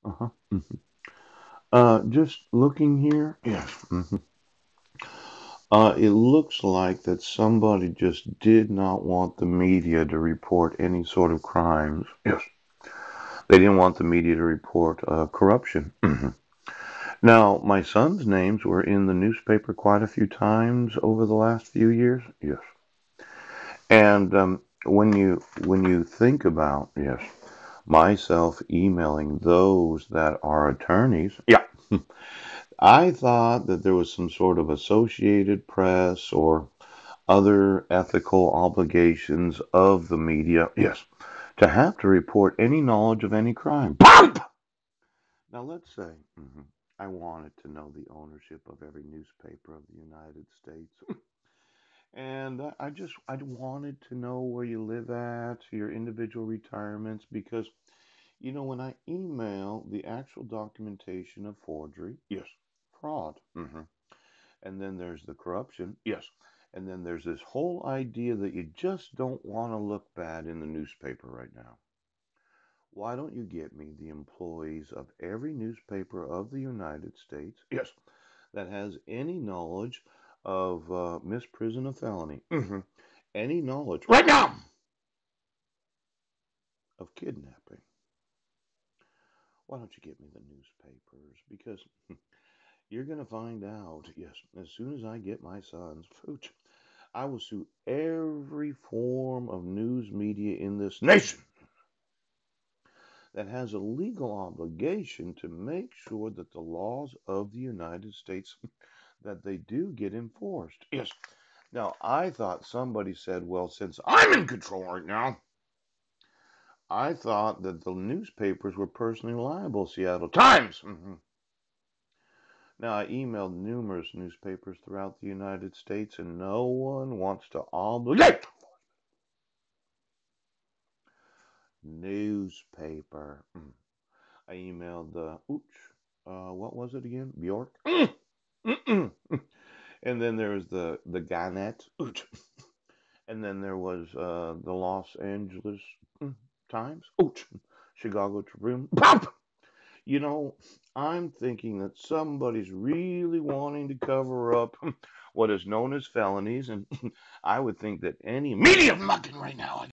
Uh-huh. Just looking here. Yes. It looks like that somebody just did not want the media to report any sort of crimes. Yes. They didn't want the media to report corruption. Now, my son's names were in the newspaper quite a few times over the last few years. Yes. And when you think about, yes, myself emailing those that are attorneys, yeah, I thought that there was some sort of Associated Press or other ethical obligations of the media, yes, to have to report any knowledge of any crime. Now, let's say I wanted to know the ownership of every newspaper of the United States. And I wanted to know where you live at, your individual retirements, because, when I email the actual documentation of forgery, yes, fraud, and then there's the corruption, yes, and then there's this whole idea that you just don't want to look bad in the newspaper right now. Why don't you get me the employees of every newspaper of the United States, yes, that has any knowledge of misprison of felony, any knowledge right now of kidnapping? Why don't you get me the newspapers? Because you're going to find out, yes, as soon as I get my sons, pooch, I will sue every form of news media in this nation that has a legal obligation to make sure that the laws of the United States that they do get enforced. Yes. Now, I thought somebody said, well, since I'm in control right now, I thought that the newspapers were personally liable. Seattle Times. Now, I emailed numerous newspapers throughout the United States, and no one wants to obligate newspaper. I emailed what was it again? Bjork. And then there was the Gannett. And then there was the Los Angeles Times. Chicago Tribune. Pop! You know, I'm thinking that somebody's really wanting to cover up what is known as felonies, and I would think that any media mucking right now.